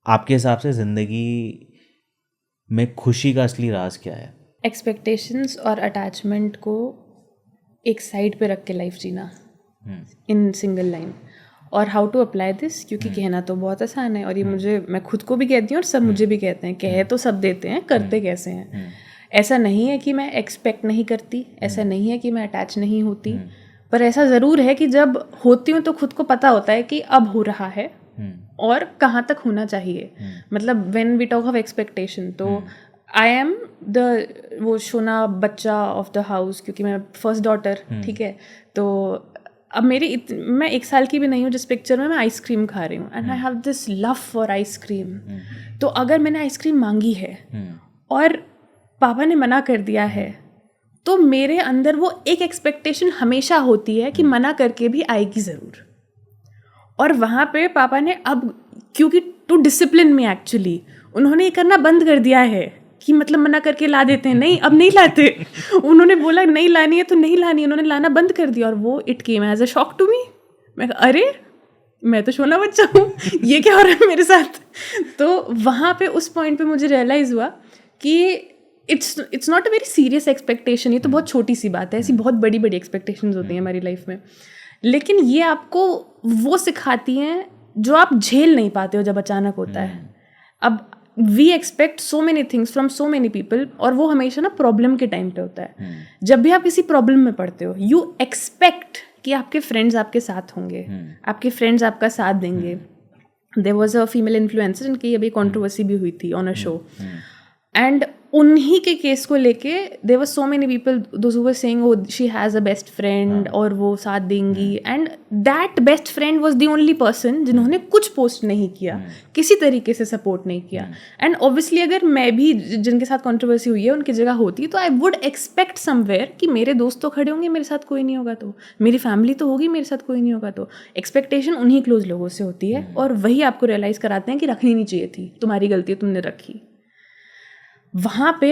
आपके हिसाब से ज़िंदगी में खुशी का असली राज क्या है? एक्सपेक्टेशंस और अटैचमेंट को एक साइड पे रख के लाइफ जीना इन सिंगल लाइन। और हाउ टू अप्लाई दिस, क्योंकि कहना तो बहुत आसान है और ये मैं खुद को भी कहती हूँ और सब मुझे भी कहते हैं, कह तो सब देते हैं, करते कैसे हैं। ऐसा नहीं है कि मैं एक्सपेक्ट नहीं करती, ऐसा नहीं है कि मैं अटैच नहीं होती, पर ऐसा ज़रूर है कि जब होती हूँ तो खुद को पता होता है कि अब हो रहा है और कहाँ तक होना चाहिए। मतलब when we talk of expectation, तो आई एम वो सोना बच्चा ऑफ द हाउस, क्योंकि मैं फर्स्ट डॉटर, ठीक है। तो अब मैं 1 साल की भी नहीं हूँ जिस पिक्चर में मैं आइसक्रीम खा रही हूँ, and I have this love for ice cream. तो अगर मैंने आइसक्रीम मांगी है और पापा ने मना कर दिया है, तो मेरे अंदर वो एक एक्सपेक्टेशन हमेशा होती है कि मना करके भी आएगी ज़रूर। और वहाँ पे पापा ने अब, क्योंकि टू डिसिप्लिन में एक्चुअली, उन्होंने ये करना बंद कर दिया है कि मतलब मना करके ला देते हैं, नहीं अब नहीं लाते। उन्होंने बोला नहीं लानी है तो नहीं लानी है, उन्होंने लाना बंद कर दिया। और वो it came as a shock to me. मैं अरे मैं तो सोना बच्चा हूँ, ये क्या हो रहा है मेरे साथ। तो वहाँ पे उस पॉइंट पे मुझे रियलाइज़ हुआ कि it's not a very serious expectation. ये तो बहुत छोटी सी बात है, ऐसी बहुत बड़ी बड़ी एक्सपेक्टेशंस होती हैं हमारी लाइफ में, लेकिन ये आपको वो सिखाती हैं जो आप झेल नहीं पाते हो जब अचानक होता है। अब we expect so many things from so many people, और वो हमेशा ना प्रॉब्लम के टाइम पे होता है। जब भी आप किसी प्रॉब्लम में पड़ते हो, यू एक्सपेक्ट कि आपके फ्रेंड्स आपके साथ होंगे, आपके फ्रेंड्स आपका साथ देंगे। There was a female influencer, इनकी अभी कंट्रोवर्सी भी हुई थी ऑन अ शो, एंड उन्हीं के केस को लेके there were so many people those who were saying oh she has a best friend और वो साथ देंगी, and that best friend was the only person जिन्होंने कुछ पोस्ट नहीं किया, किसी तरीके से सपोर्ट नहीं किया। एंड ऑब्वियसली अगर मैं भी जिनके साथ कंट्रोवर्सी हुई है उनकी जगह होती तो आई वुड एक्सपेक्ट समवेयर कि मेरे दोस्त तो खड़े होंगे, मेरे साथ कोई नहीं होगा तो, मेरी फैमिली तो होगी, मेरे साथ कोई नहीं होगा तो। एक्सपेक्टेशन उन्हीं क्लोज लोगों से होती है, और वही आपको रियलाइज़ कराते हैं कि रखनी नहीं चाहिए थी, तुम्हारी गलती है, तुमने रखी। वहाँ पे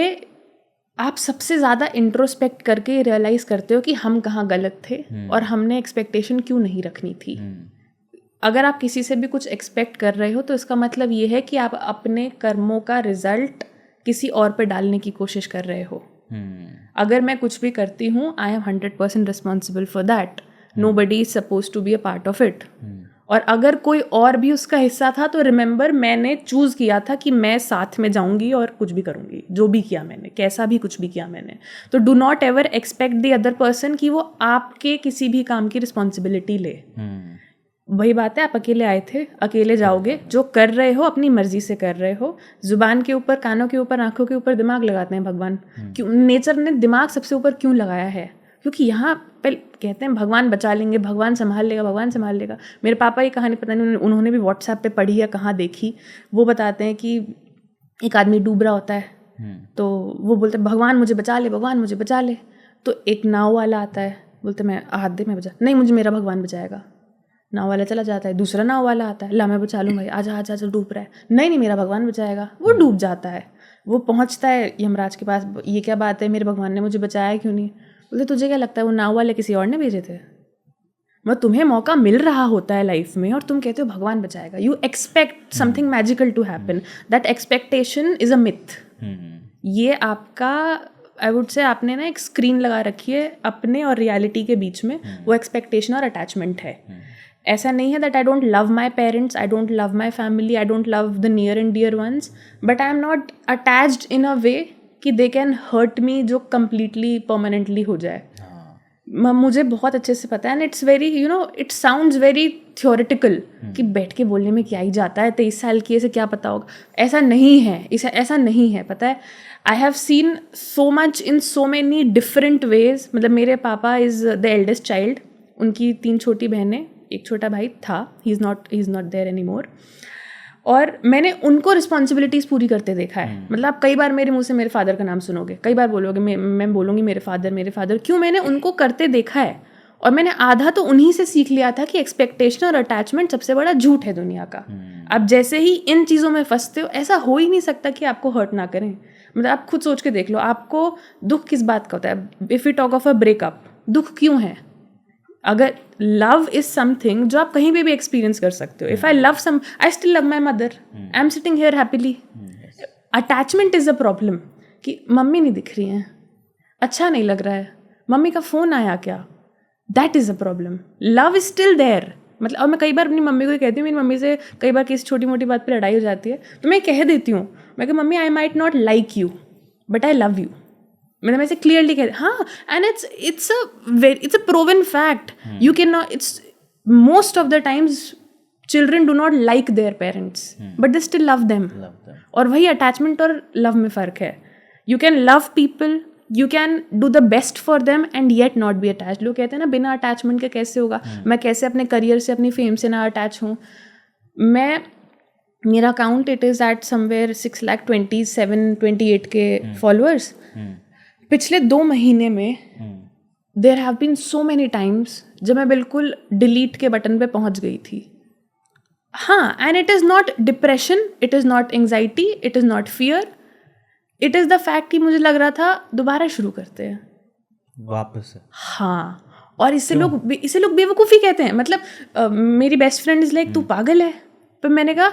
आप सबसे ज़्यादा इंट्रोस्पेक्ट करके रियलाइज़ करते हो कि हम कहाँ गलत थे और हमने एक्सपेक्टेशन क्यों नहीं रखनी थी। अगर आप किसी से भी कुछ एक्सपेक्ट कर रहे हो तो इसका मतलब ये है कि आप अपने कर्मों का रिजल्ट किसी और पे डालने की कोशिश कर रहे हो। अगर मैं कुछ भी करती हूँ, I am 100% responsible for that, nobody is suppose to be a part of it. और अगर कोई और भी उसका हिस्सा था तो रिमेंबर, मैंने चूज़ किया था कि मैं साथ में जाऊंगी और कुछ भी करूंगी, जो भी किया मैंने, कैसा भी कुछ भी किया मैंने। तो do not ever expect the other person कि वो आपके किसी भी काम की रिस्पॉन्सिबिलिटी ले। वही बात है, आप अकेले आए थे, अकेले जाओगे, जो कर रहे हो अपनी मर्जी से कर रहे हो। जुबान के ऊपर, कानों के ऊपर, आंखों के ऊपर दिमाग लगाते हैं भगवान। क्यों नेचर ने दिमाग सबसे ऊपर क्यों लगाया है? क्योंकि यहाँ पहले कहते हैं भगवान बचा लेंगे, भगवान संभाल लेगा, भगवान संभाल लेगा। मेरे पापा ये कहानी पता नहीं उन्होंने भी व्हाट्सएप पे पढ़ी या कहाँ देखी, वो बताते हैं कि एक आदमी डूब रहा होता है तो वो बोलते भगवान मुझे बचा ले, भगवान मुझे बचा ले। तो एक नाव वाला आता है, बोलते मैं हाथ दे, मैं बचा, नहीं मुझे मेरा भगवान बचाएगा। नाव वाला चला जाता है, दूसरा नाव वाला आता है, ला मैं बचा लूँ भाई, आजा आजा आजा, डूब रहा है, नहीं नहीं मेरा भगवान बचाएगा। वो डूब जाता है, वो पहुँचता है यमराज के पास, ये क्या बात है, मेरे भगवान ने मुझे बचाया क्यों नहीं? बोलते तुझे क्या लगता है वो नाव वाले किसी और ने भेजे थे? मतलब तुम्हें मौका मिल रहा होता है लाइफ में और तुम कहते हो भगवान बचाएगा। You expect something magical to happen, that expectation is a myth. ये आपका, आई वुड से आपने ना एक स्क्रीन लगा रखी है अपने और रियलिटी के बीच में, वो एक्सपेक्टेशन और अटैचमेंट है। ऐसा नहीं है that I don't love my parents, I don't love my family, I don't love the near and dear ones, but I am not attached in a way कि दे कैन हर्ट मी, जो completely permanently हो जाए। मुझे बहुत अच्छे से पता है, and it's very you know it sounds very theoretical कि बैठ के बोलने में क्या ही जाता है, 23 साल की ऐसे क्या पता होगा। ऐसा नहीं है, ऐसा नहीं है, पता है। I have seen so much in so many different ways. मतलब मेरे पापा इज़ द एल्डेस्ट चाइल्ड, उनकी 3 छोटी बहनें, एक छोटा भाई था, he is not there any more. और मैंने उनको रिस्पॉन्सिबिलिटीज़ पूरी करते देखा है। मतलब आप कई बार मेरे मुंह से मेरे फादर का नाम सुनोगे, कई बार बोलोगे, मैं बोलूँगी मेरे फादर, क्यों? मैंने उनको करते देखा है, और मैंने आधा तो उन्हीं से सीख लिया था कि एक्सपेक्टेशन और अटैचमेंट सबसे बड़ा झूठ है दुनिया का। आप जैसे ही इन चीज़ों में फंसते हो, ऐसा हो ही नहीं सकता कि आपको हर्ट ना करें। मतलब आप खुद सोच के देख लो, आपको दुख किस बात का होता है? If you talk of a breakup, दुख क्यों है? अगर लव इज समथिंग जो आप कहीं पे भी एक्सपीरियंस कर सकते हो. If I love some, I still love my mother, I am sitting here happily. Attachment is a problem कि मम्मी नहीं दिख रही हैं, अच्छा नहीं लग रहा है, मम्मी का फ़ोन आया क्या, that is a problem. Love is still there. मतलब और मैं कई बार अपनी मम्मी को ही कहती हूँ, मेरी मम्मी से कई बार किसी छोटी मोटी बात पर लड़ाई हो जाती है तो मैं कह देती हूँ, मैं कहा mummy I might not like you but I love you. मतलब ऐसे क्लियरली कह, हाँ. And it's a proven fact. You can not, it's most of the times children do not like their parents but they still love them. और वही attachment और love में फ़र्क है. You can love people, you can do the best for them and yet not be attach. लोग कहते हैं ना बिना अटैचमेंट के कैसे होगा. मैं कैसे अपने करियर से, अपनी फेम से ना अटैच हूँ. मेरा account it is at somewhere 6,27,28 के फॉलोअर्स. पिछले 2 महीने में there have been so many times जब मैं बिल्कुल डिलीट के बटन पे पहुंच गई थी. हाँ, and it is not depression, it is not anxiety, it is not fear, it is the fact कि मुझे लग रहा था दोबारा शुरू करते हैं वापस से. हाँ. और इसे लोग बेवकूफ़ी कहते हैं. मतलब मेरी बेस्ट फ्रेंड इज़ लाइक तू पागल है. पर मैंने कहा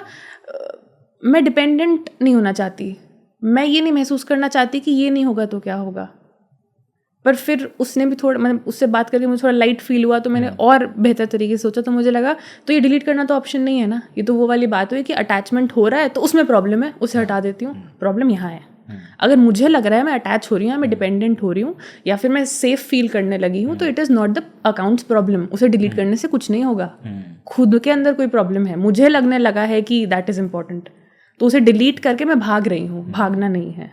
मैं डिपेंडेंट नहीं होना चाहती, मैं ये नहीं महसूस करना चाहती कि ये नहीं होगा तो क्या होगा. पर फिर उसने भी थोड़ा, मतलब उससे बात करके मुझे थोड़ा लाइट फील हुआ तो मैंने और बेहतर तरीके से सोचा. तो मुझे लगा तो ये डिलीट करना तो ऑप्शन नहीं है ना. ये तो वो वाली बात हुई कि अटैचमेंट हो रहा है तो उसमें प्रॉब्लम है, उसे हटा देती हूँ. प्रॉब्लम यहाँ है. अगर मुझे लग रहा है मैं अटैच हो रही हूँ, मैं डिपेंडेंट हो रही हूँ या फिर मैं सेफ फील करने लगी हूँ तो it is not the accounts problem. उसे डिलीट करने से कुछ नहीं होगा. खुद के अंदर कोई प्रॉब्लम है, मुझे लगने लगा है कि दैट इज़ इम्पॉर्टेंट तो उसे डिलीट करके मैं भाग रही हूँ. भागना नहीं है.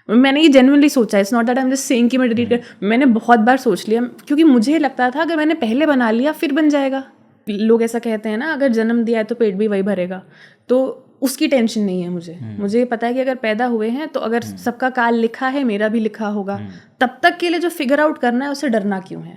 मैंने ये जेन्युइनली सोचा. It's not that I am just saying कि मैं डिलीट कर. मैंने बहुत बार सोच लिया क्योंकि मुझे लगता था अगर मैंने पहले बना लिया फिर बन जाएगा. लोग ऐसा कहते हैं ना, अगर जन्म दिया है तो पेट भी वही भरेगा. तो उसकी टेंशन नहीं है मुझे. मुझे पता है कि अगर पैदा हुए हैं तो अगर सबका काल लिखा है, मेरा भी लिखा होगा. तब तक के लिए जो फिगर आउट करना है उसे डरना क्यों है.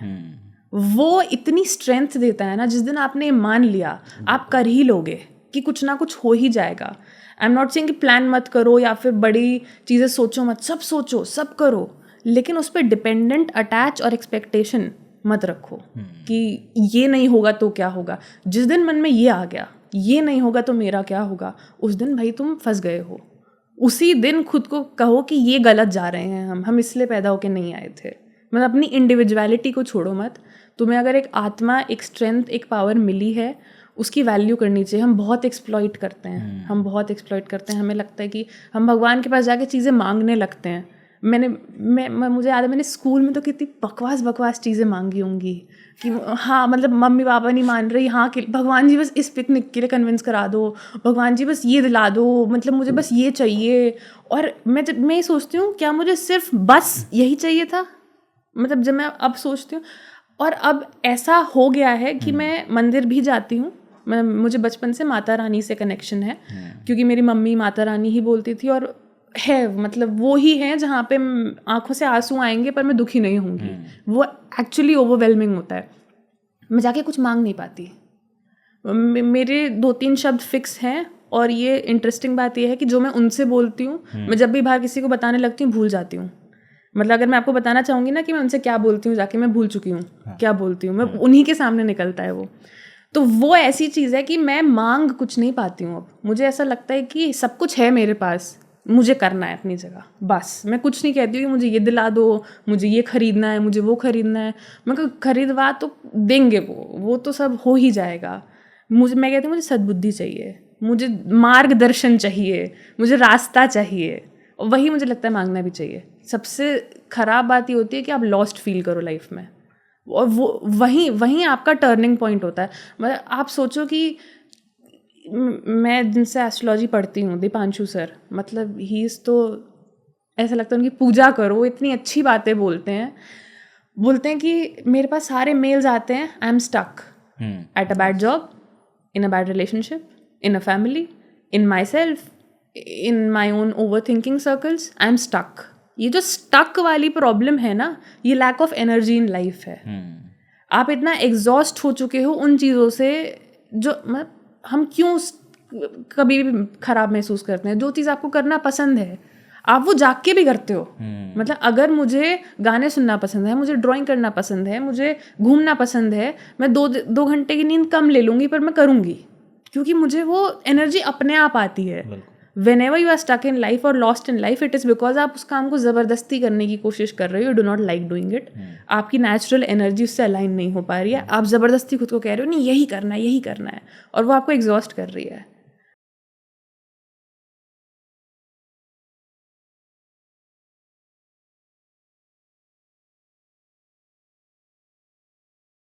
वो इतनी स्ट्रेंथ देता है ना. जिस दिन आपने मान लिया आप कर ही लोगे कि कुछ ना कुछ हो ही जाएगा. आई एम नॉट सेइंग कि प्लान मत करो या फिर बड़ी चीज़ें सोचो मत, सब सोचो, सब करो, लेकिन उस पर डिपेंडेंट, अटैच और एक्सपेक्टेशन मत रखो कि ये नहीं होगा तो क्या होगा. जिस दिन मन में ये आ गया ये नहीं होगा तो मेरा क्या होगा, उस दिन भाई तुम फंस गए हो. उसी दिन खुद को कहो कि ये गलत जा रहे हैं, हम इसलिए पैदा होके नहीं आए थे. मतलब अपनी इंडिविजुअलिटी को छोड़ो मत. तुम्हें अगर एक आत्मा, एक स्ट्रेंथ, एक पावर मिली है उसकी वैल्यू करनी चाहिए. हम बहुत एक्सप्लॉइट करते हैं, हम बहुत एक्सप्लॉइट करते हैं. हमें लगता है कि हम भगवान के पास जाके चीज़ें मांगने लगते हैं. मुझे याद है मैंने स्कूल में तो कितनी बकवास चीज़ें मांगी होंगी कि हाँ, मतलब मम्मी पापा नहीं मान रही, हाँ कि भगवान जी बस इस पिकनिक के लिए कन्विंस करा दो, भगवान जी बस ये दिला दो, मतलब मुझे बस ये चाहिए. और मैं ये सोचती हूँ क्या मुझे सिर्फ बस यही चाहिए था. मतलब जब मैं अब सोचती हूँ, और अब ऐसा हो गया है कि मैं मंदिर भी जाती हूँ. मुझे बचपन से माता रानी से कनेक्शन है क्योंकि मेरी मम्मी माता रानी ही बोलती थी और है, मतलब वो ही है जहाँ पे आंखों से आंसू आएंगे पर मैं दुखी नहीं होंगी. वो एक्चुअली ओवरवेलमिंग होता है. मैं जाके कुछ मांग नहीं पाती. मेरे 2-3 शब्द फिक्स हैं और ये इंटरेस्टिंग बात ये है कि जो मैं उनसे बोलती हूँ मैं जब भी बाहर किसी को बताने लगती हूँ भूल जाती हूँ. मतलब अगर मैं आपको बताना चाहूँगी ना कि मैं उनसे क्या बोलती हूँ जाके, मैं भूल चुकी हूँ क्या बोलती हूँ. मैं उन्हीं के सामने निकलता है वो. तो वो ऐसी चीज़ है कि मैं मांग कुछ नहीं पाती हूँ अब. मुझे ऐसा लगता है कि सब कुछ है मेरे पास, मुझे करना है अपनी जगह बस. मैं कुछ नहीं कहती हूँ कि मुझे ये दिला दो, मुझे ये खरीदना है, मुझे वो खरीदना है. मैं खरीदवा तो देंगे वो तो सब हो ही जाएगा. मैं कहती हूँ मुझे सद्बुद्धि चाहिए, मुझे मार्गदर्शन चाहिए, मुझे रास्ता चाहिए. और वही मुझे लगता है मांगना भी चाहिए. सबसे ख़राब बात ये होती है कि आप लॉस्ट फील करो लाइफ में, और वो वहीं आपका टर्निंग पॉइंट होता है. मतलब आप सोचो कि मैं जिनसे एस्ट्रोलॉजी पढ़ती हूँ, दीपांशु सर, मतलब ही इज़ तो ऐसा लगता है उनकी पूजा करो, इतनी अच्छी बातें बोलते हैं कि मेरे पास सारे मेल्स आते हैं, I am stuck at a bad job, in a bad relationship, in a family, in myself, in my own overthinking circles, I am stuck. ये जो स्टक वाली प्रॉब्लम है ना, ये lack of energy in life है. आप इतना exhaust हो चुके हो उन चीज़ों से जो, मतलब हम क्यों कभी भी खराब महसूस करते हैं. जो चीज़ आपको करना पसंद है आप वो जाग के भी करते हो। मतलब अगर मुझे गाने सुनना पसंद है, मुझे ड्राइंग करना पसंद है, मुझे घूमना पसंद है, मैं 2 घंटे की नींद कम ले लूँगी पर मैं करूँगी, क्योंकि मुझे वो एनर्जी अपने आप आती है। Whenever you are stuck in life or lost in life, it is because आप उस काम को ज़बरदस्ती करने की कोशिश कर रहे हो, you do not like doing it, आपकी नेचुरल एनर्जी उससे अलाइन नहीं हो पा रही है, आप ज़बरदस्ती खुद को कह रहे हो नहीं यही करना है, और वो आपको एग्जॉस्ट कर रही है।